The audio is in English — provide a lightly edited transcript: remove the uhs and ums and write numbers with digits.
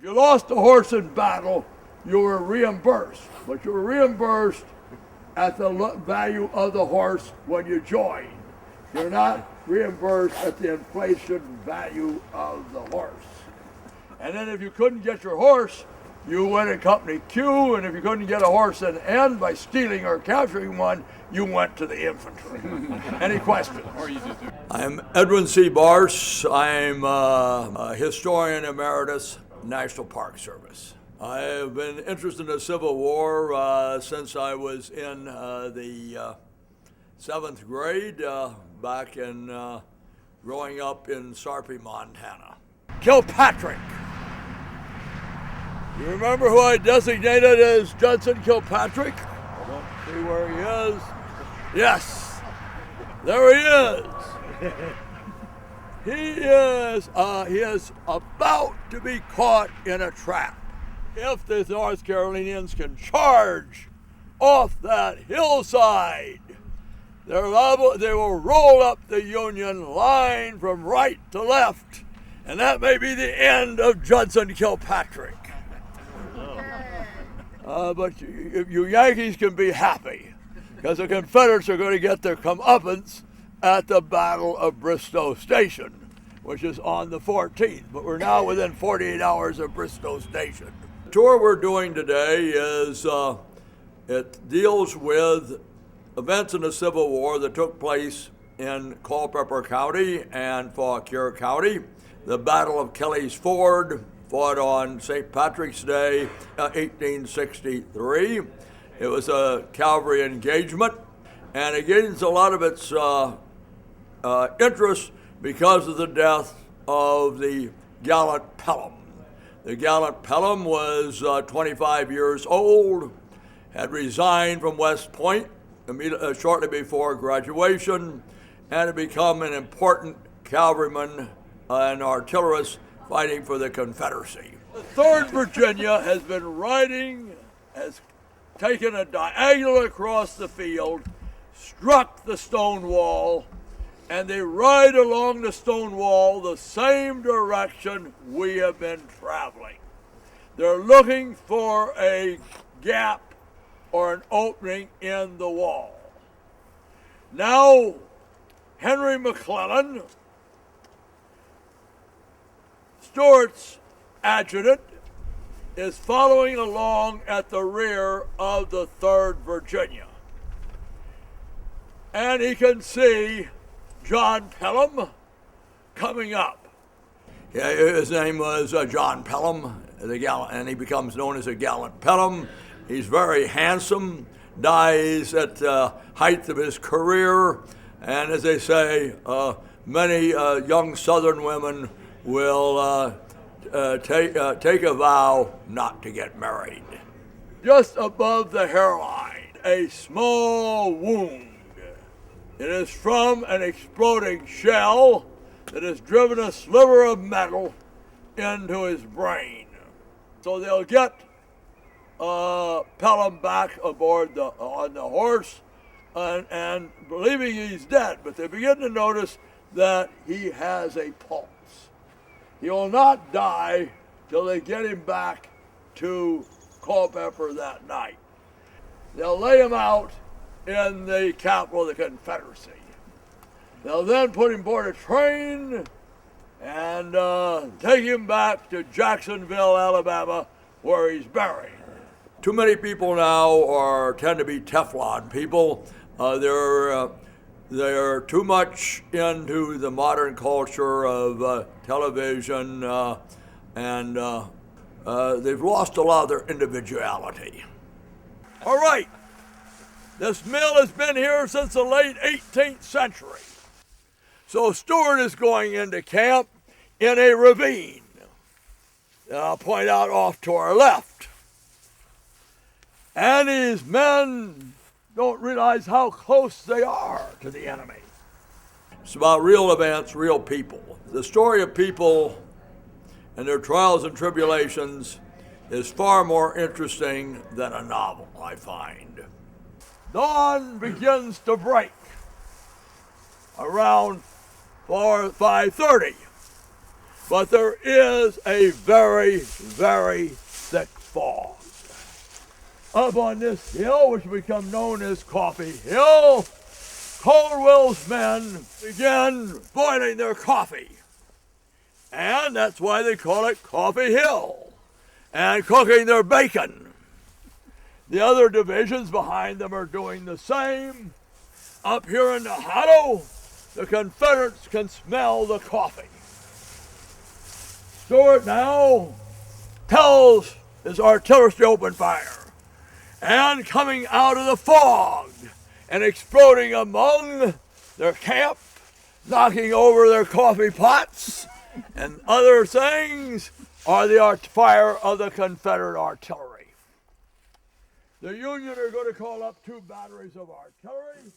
If you lost a horse in battle, you were reimbursed, but you were reimbursed at the value of the horse when you joined. You're not reimbursed at the inflation value of the horse. And then if you couldn't get your horse, you went in company Q, and if you couldn't get a horse in N by stealing or capturing one, you went to the infantry. Any questions? I'm Edwin Bearss. I'm a historian emeritus, National Park Service. I have been interested in the Civil War since I was in the 7th grade, back in growing up in Sarpy, Montana. Kilpatrick. You remember who I designated as Judson Kilpatrick? I don't see where he is. Yes, there he is. He is about to be caught in a trap. If the North Carolinians can charge off that hillside, they will roll up the Union line from right to left, and that may be the end of Judson Kilpatrick. But you Yankees can be happy, because the Confederates are going to get their comeuppance at the Battle of Bristoe Station, which is on the 14th. But we're now within 48 hours of Bristoe Station. The tour we're doing today is, it deals with events in the Civil War that took place in Culpeper County and Fauquier County. The Battle of Kelly's Ford, fought on St. Patrick's Day, 1863. It was a cavalry engagement, and it gains a lot of its interest because of the death of the gallant Pelham. The gallant Pelham was 25 years old, had resigned from West Point shortly before graduation, and had become an important cavalryman and artillerist fighting for the Confederacy. The 3rd Virginia has taken a diagonal across the field, struck the stone wall, and they ride along the stone wall the same direction we have been traveling. They're looking for a gap or an opening in the wall. Now, Henry McClellan, Stuart's adjutant, is following along at the rear of the 3rd Virginia. And he can see John Pelham coming up. Yeah, his name was John Pelham, and he becomes known as the gallant Pelham. He's very handsome, dies at the height of his career, and as they say, many young Southern women will take a vow not to get married. Just above the hairline, a small wound. It is from an exploding shell that has driven a sliver of metal into his brain. So they'll get Pelham back aboard on the horse and believing he's dead, but they begin to notice that he has a pulse. He will not die till they get him back to Culpeper that night. They'll lay him out in the capital of the Confederacy. They'll then put him aboard a train and take him back to Jacksonville, Alabama, where he's buried. Too many people now tend to be Teflon people. They're too much into the modern culture of television, and they've lost a lot of their individuality. All right, this mill has been here since the late 18th century. So Stuart is going into camp in a ravine. I'll point out off to our left. And his men don't realize how close they are to the enemy. It's about real events, real people. The story of people and their trials and tribulations is far more interesting than a novel, I find. Dawn begins to break around 5:30. but there is a very, very thick fog. Up on this hill, which become known as Coffee Hill, Caldwell's men began boiling their coffee. And that's why they call it Coffee Hill. And cooking their bacon. The other divisions behind them are doing the same. Up here in the hollow, the Confederates can smell the coffee. Stuart now tells his artillery to open fire. And coming out of the fog and exploding among their camp, knocking over their coffee pots and other things, are the fire of the Confederate artillery. The Union are going to call up 2 batteries of artillery.